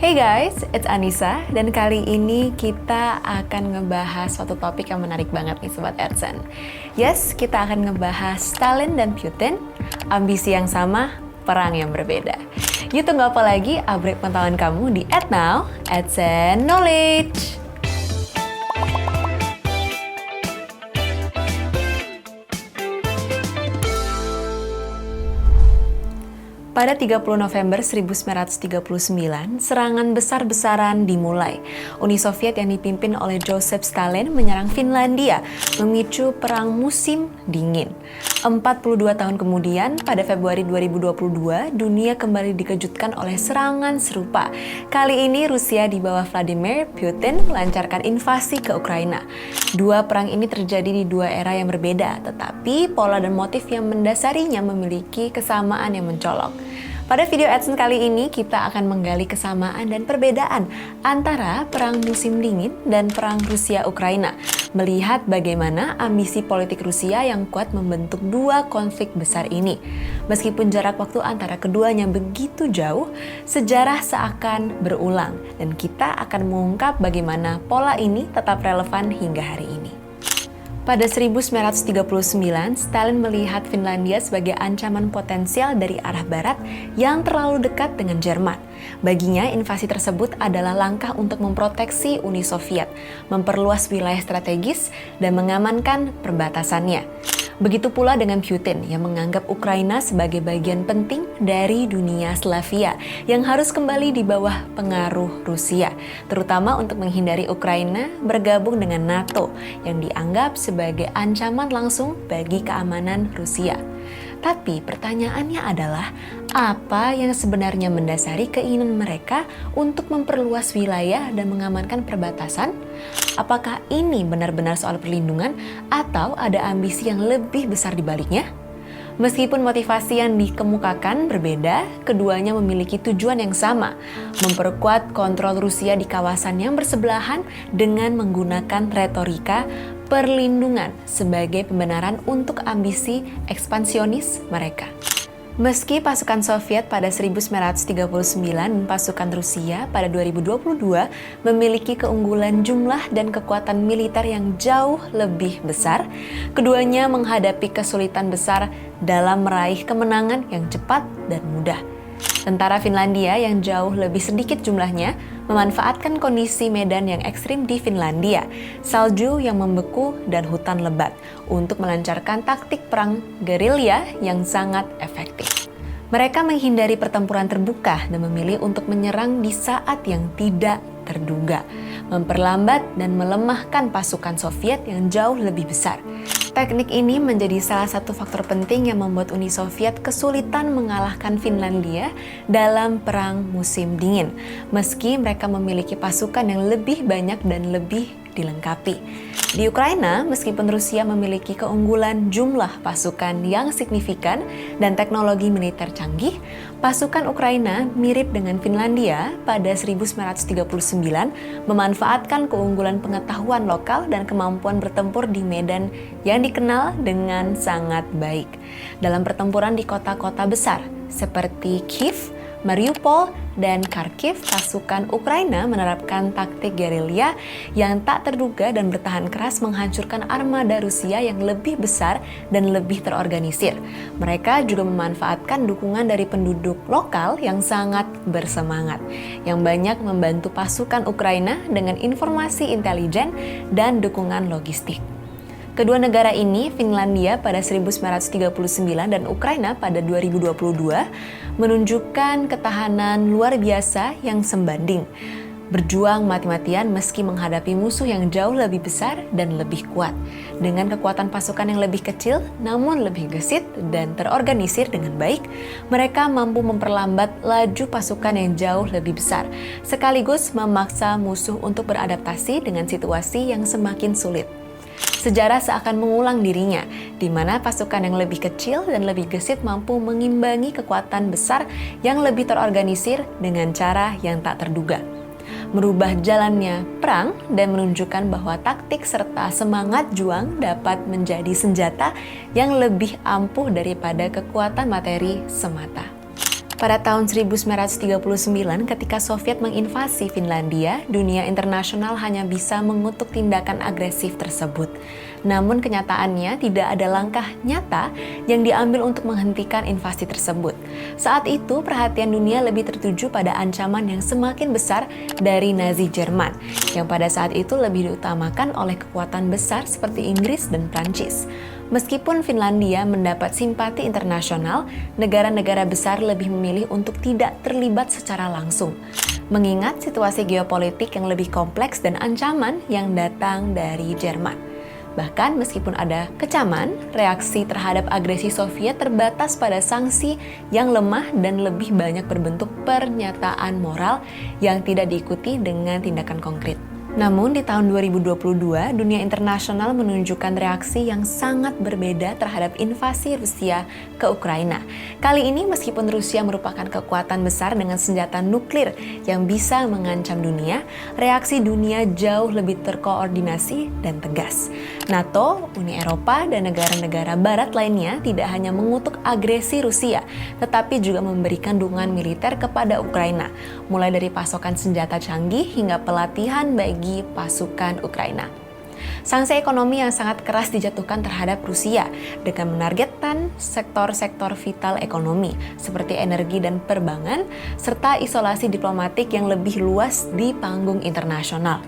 Hey guys, it's Anissa dan kali ini kita akan ngebahas suatu topik yang menarik banget nih Sobat Adsen. Yes, kita akan ngebahas Stalin dan Putin, ambisi yang sama, perang yang berbeda. Yuk tunggu apa lagi, upgrade pengetahuan kamu di @now Adsen Knowledge. Pada 30 November 1939, serangan besar-besaran dimulai. Uni Soviet yang dipimpin oleh Joseph Stalin menyerang Finlandia, memicu Perang Musim Dingin. 42 tahun kemudian, pada Februari 2022, dunia kembali dikejutkan oleh serangan serupa. Kali ini Rusia di bawah Vladimir Putin melancarkan invasi ke Ukraina. Dua perang ini terjadi di dua era yang berbeda, tetapi pola dan motif yang mendasarinya memiliki kesamaan yang mencolok. Pada video Adsen kali ini, kita akan menggali kesamaan dan perbedaan antara Perang Musim Dingin dan Perang Rusia-Ukraina, melihat bagaimana ambisi politik Rusia yang kuat membentuk dua konflik besar ini. Meskipun jarak waktu antara keduanya begitu jauh, sejarah seakan berulang, dan kita akan mengungkap bagaimana pola ini tetap relevan hingga hari ini. Pada 1939, Stalin melihat Finlandia sebagai ancaman potensial dari arah barat yang terlalu dekat dengan Jerman. Baginya, invasi tersebut adalah langkah untuk memproteksi Uni Soviet, memperluas wilayah strategis, dan mengamankan perbatasannya. Begitu pula dengan Putin yang menganggap Ukraina sebagai bagian penting dari dunia Slavia yang harus kembali di bawah pengaruh Rusia, terutama untuk menghindari Ukraina bergabung dengan NATO yang dianggap sebagai ancaman langsung bagi keamanan Rusia. Tapi pertanyaannya adalah, apa yang sebenarnya mendasari keinginan mereka untuk memperluas wilayah dan mengamankan perbatasan? Apakah ini benar-benar soal perlindungan atau ada ambisi yang lebih besar di baliknya? Meskipun motivasi yang dikemukakan berbeda, keduanya memiliki tujuan yang sama, memperkuat kontrol Rusia di kawasan yang bersebelahan dengan menggunakan retorika perlindungan sebagai pembenaran untuk ambisi ekspansionis mereka. Meski pasukan Soviet pada 1939 dan pasukan Rusia pada 2022 memiliki keunggulan jumlah dan kekuatan militer yang jauh lebih besar, keduanya menghadapi kesulitan besar dalam meraih kemenangan yang cepat dan mudah. Tentara Finlandia yang jauh lebih sedikit jumlahnya memanfaatkan kondisi medan yang ekstrim di Finlandia, salju yang membeku dan hutan lebat untuk melancarkan taktik perang gerilya yang sangat efektif. Mereka menghindari pertempuran terbuka dan memilih untuk menyerang di saat yang tidak terduga, memperlambat dan melemahkan pasukan Soviet yang jauh lebih besar. Teknik ini menjadi salah satu faktor penting yang membuat Uni Soviet kesulitan mengalahkan Finlandia dalam Perang Musim Dingin, meski mereka memiliki pasukan yang lebih banyak dan lebih dilengkapi. Di Ukraina, meskipun Rusia memiliki keunggulan jumlah pasukan yang signifikan dan teknologi militer canggih, pasukan Ukraina mirip dengan Finlandia pada 1939 memanfaatkan keunggulan pengetahuan lokal dan kemampuan bertempur di medan yang dikenal dengan sangat baik. Dalam pertempuran di kota-kota besar seperti Kiev, Mariupol, dan Kharkiv, pasukan Ukraina menerapkan taktik gerilya yang tak terduga dan bertahan keras menghancurkan armada Rusia yang lebih besar dan lebih terorganisir. Mereka juga memanfaatkan dukungan dari penduduk lokal yang sangat bersemangat, yang banyak membantu pasukan Ukraina dengan informasi intelijen dan dukungan logistik. Kedua negara ini, Finlandia pada 1939 dan Ukraina pada 2022, menunjukkan ketahanan luar biasa yang sembanding. Berjuang mati-matian meski menghadapi musuh yang jauh lebih besar dan lebih kuat. Dengan kekuatan pasukan yang lebih kecil namun lebih gesit dan terorganisir dengan baik, mereka mampu memperlambat laju pasukan yang jauh lebih besar, sekaligus memaksa musuh untuk beradaptasi dengan situasi yang semakin sulit. Sejarah seakan mengulang dirinya, di mana pasukan yang lebih kecil dan lebih gesit mampu mengimbangi kekuatan besar yang lebih terorganisir dengan cara yang tak terduga. Merubah jalannya perang dan menunjukkan bahwa taktik serta semangat juang dapat menjadi senjata yang lebih ampuh daripada kekuatan materi semata. Pada tahun 1939, ketika Soviet menginvasi Finlandia, dunia internasional hanya bisa mengutuk tindakan agresif tersebut. Namun kenyataannya tidak ada langkah nyata yang diambil untuk menghentikan invasi tersebut. Saat itu, perhatian dunia lebih tertuju pada ancaman yang semakin besar dari Nazi Jerman, yang pada saat itu lebih diutamakan oleh kekuatan besar seperti Inggris dan Prancis. Meskipun Finlandia mendapat simpati internasional, negara-negara besar lebih memilih untuk tidak terlibat secara langsung, mengingat situasi geopolitik yang lebih kompleks dan ancaman yang datang dari Jerman. Bahkan meskipun ada kecaman, reaksi terhadap agresi Soviet terbatas pada sanksi yang lemah dan lebih banyak berbentuk pernyataan moral yang tidak diikuti dengan tindakan konkret. Namun di tahun 2022, dunia internasional menunjukkan reaksi yang sangat berbeda terhadap invasi Rusia ke Ukraina. Kali ini meskipun Rusia merupakan kekuatan besar dengan senjata nuklir yang bisa mengancam dunia, reaksi dunia jauh lebih terkoordinasi dan tegas. NATO, Uni Eropa, dan negara-negara barat lainnya tidak hanya mengutuk agresi Rusia, tetapi juga memberikan dukungan militer kepada Ukraina, mulai dari pasokan senjata canggih hingga pelatihan bagi pasukan Ukraina. Sanksi ekonomi yang sangat keras dijatuhkan terhadap Rusia dengan menargetkan sektor-sektor vital ekonomi seperti energi dan perbankan, serta isolasi diplomatik yang lebih luas di panggung internasional.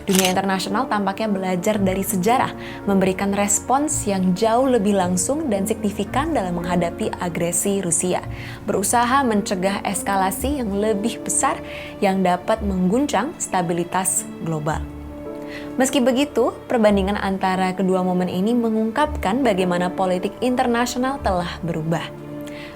Dunia internasional tampaknya belajar dari sejarah, memberikan respons yang jauh lebih langsung dan signifikan dalam menghadapi agresi Rusia, berusaha mencegah eskalasi yang lebih besar yang dapat mengguncang stabilitas global. Meski begitu, perbandingan antara kedua momen ini mengungkapkan bagaimana politik internasional telah berubah.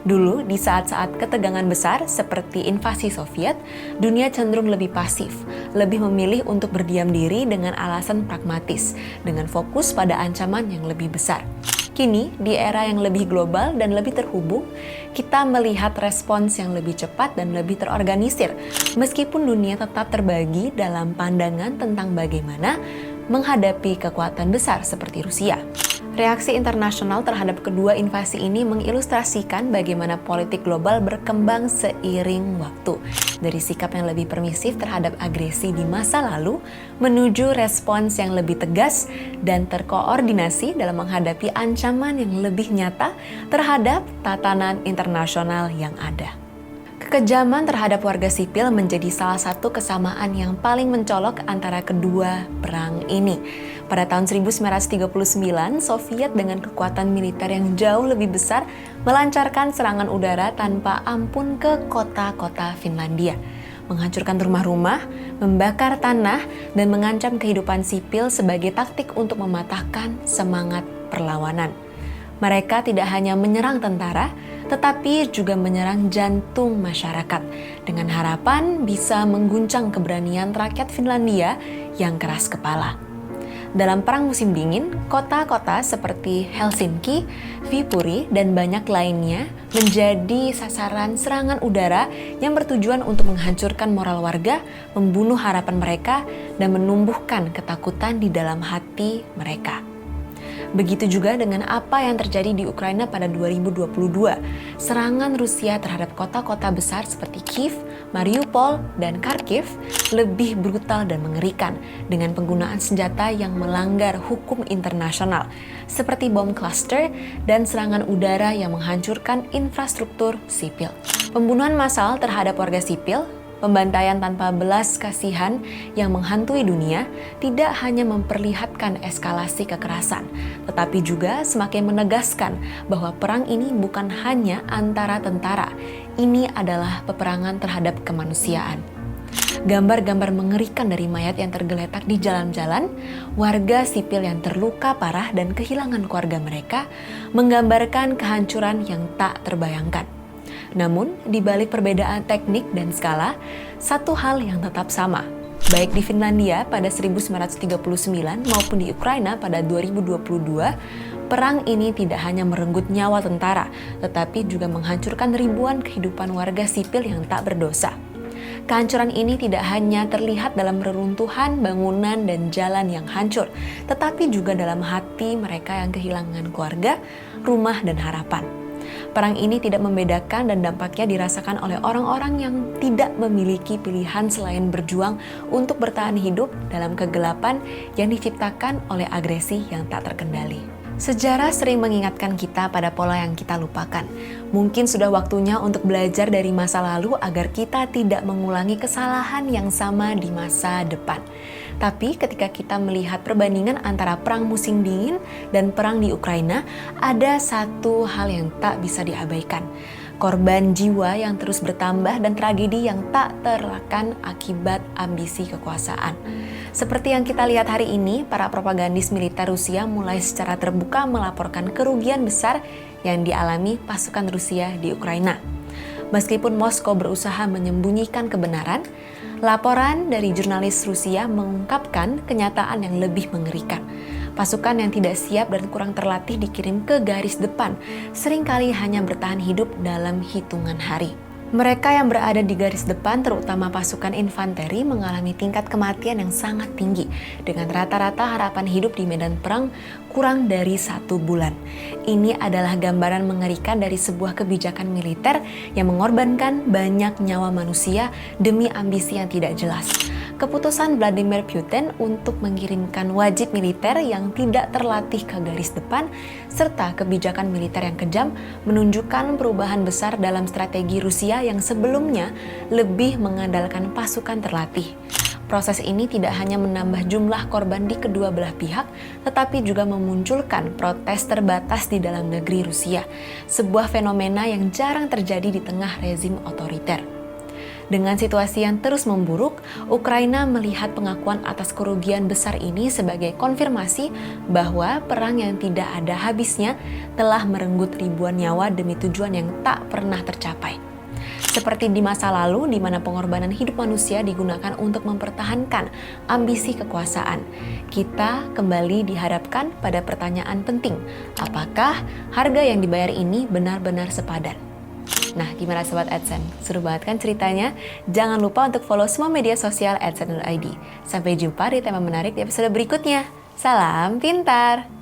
Dulu, di saat-saat ketegangan besar seperti invasi Soviet, dunia cenderung lebih pasif, lebih memilih untuk berdiam diri dengan alasan pragmatis, dengan fokus pada ancaman yang lebih besar. Kini, di era yang lebih global dan lebih terhubung, kita melihat respons yang lebih cepat dan lebih terorganisir, meskipun dunia tetap terbagi dalam pandangan tentang bagaimana menghadapi kekuatan besar seperti Rusia. Reaksi internasional terhadap kedua invasi ini mengilustrasikan bagaimana politik global berkembang seiring waktu, dari sikap yang lebih permisif terhadap agresi di masa lalu menuju respons yang lebih tegas dan terkoordinasi dalam menghadapi ancaman yang lebih nyata terhadap tatanan internasional yang ada. Kekejaman terhadap warga sipil menjadi salah satu kesamaan yang paling mencolok antara kedua perang ini. Pada tahun 1939, Soviet dengan kekuatan militer yang jauh lebih besar melancarkan serangan udara tanpa ampun ke kota-kota Finlandia, menghancurkan rumah-rumah, membakar tanah, dan mengancam kehidupan sipil sebagai taktik untuk mematahkan semangat perlawanan. Mereka tidak hanya menyerang tentara, tetapi juga menyerang jantung masyarakat dengan harapan bisa mengguncang keberanian rakyat Finlandia yang keras kepala. Dalam Perang Musim Dingin, kota-kota seperti Helsinki, Viipuri, dan banyak lainnya menjadi sasaran serangan udara yang bertujuan untuk menghancurkan moral warga, membunuh harapan mereka, dan menumbuhkan ketakutan di dalam hati mereka. Begitu juga dengan apa yang terjadi di Ukraina pada 2022. Serangan Rusia terhadap kota-kota besar seperti Kiev, Mariupol, dan Kharkiv lebih brutal dan mengerikan dengan penggunaan senjata yang melanggar hukum internasional seperti bom cluster dan serangan udara yang menghancurkan infrastruktur sipil. Pembunuhan massal terhadap warga sipil, pembantaian tanpa belas kasihan yang menghantui dunia tidak hanya memperlihatkan eskalasi kekerasan, tetapi juga semakin menegaskan bahwa perang ini bukan hanya antara tentara, ini adalah peperangan terhadap kemanusiaan. Gambar-gambar mengerikan dari mayat yang tergeletak di jalan-jalan, warga sipil yang terluka parah dan kehilangan keluarga mereka, menggambarkan kehancuran yang tak terbayangkan. Namun, di balik perbedaan teknik dan skala, satu hal yang tetap sama. Baik di Finlandia pada 1939 maupun di Ukraina pada 2022, perang ini tidak hanya merenggut nyawa tentara, tetapi juga menghancurkan ribuan kehidupan warga sipil yang tak berdosa. Kehancuran ini tidak hanya terlihat dalam reruntuhan bangunan dan jalan yang hancur, tetapi juga dalam hati mereka yang kehilangan keluarga, rumah, dan harapan. Perang ini tidak membedakan dan dampaknya dirasakan oleh orang-orang yang tidak memiliki pilihan selain berjuang untuk bertahan hidup dalam kegelapan yang diciptakan oleh agresi yang tak terkendali. Sejarah sering mengingatkan kita pada pola yang kita lupakan. Mungkin sudah waktunya untuk belajar dari masa lalu agar kita tidak mengulangi kesalahan yang sama di masa depan. Tapi ketika kita melihat perbandingan antara perang musim dingin dan perang di Ukraina, ada satu hal yang tak bisa diabaikan. Korban jiwa yang terus bertambah dan tragedi yang tak terelakkan akibat ambisi kekuasaan. Seperti yang kita lihat hari ini, para propagandis militer Rusia mulai secara terbuka melaporkan kerugian besar yang dialami pasukan Rusia di Ukraina. Meskipun Moskow berusaha menyembunyikan kebenaran, laporan dari jurnalis Rusia mengungkapkan kenyataan yang lebih mengerikan. Pasukan yang tidak siap dan kurang terlatih dikirim ke garis depan, seringkali hanya bertahan hidup dalam hitungan hari. Mereka yang berada di garis depan, terutama pasukan infanteri, mengalami tingkat kematian yang sangat tinggi, dengan rata-rata harapan hidup di medan perang kurang dari 1 bulan. Ini adalah gambaran mengerikan dari sebuah kebijakan militer yang mengorbankan banyak nyawa manusia demi ambisi yang tidak jelas. Keputusan Vladimir Putin untuk mengirimkan wajib militer yang tidak terlatih ke garis depan, serta kebijakan militer yang kejam, menunjukkan perubahan besar dalam strategi Rusia yang sebelumnya lebih mengandalkan pasukan terlatih. Proses ini tidak hanya menambah jumlah korban di kedua belah pihak, tetapi juga memunculkan protes terbatas di dalam negeri Rusia, sebuah fenomena yang jarang terjadi di tengah rezim otoriter. Dengan situasi yang terus memburuk, Ukraina melihat pengakuan atas kerugian besar ini sebagai konfirmasi bahwa perang yang tidak ada habisnya telah merenggut ribuan nyawa demi tujuan yang tak pernah tercapai. Seperti di masa lalu, di mana pengorbanan hidup manusia digunakan untuk mempertahankan ambisi kekuasaan, kita kembali dihadapkan pada pertanyaan penting, apakah harga yang dibayar ini benar-benar sepadan? Nah, gimana Sobat AdSense? Seru banget kan ceritanya? Jangan lupa untuk follow semua media sosial AdSense.id. Sampai jumpa di tema menarik di episode berikutnya. Salam pintar!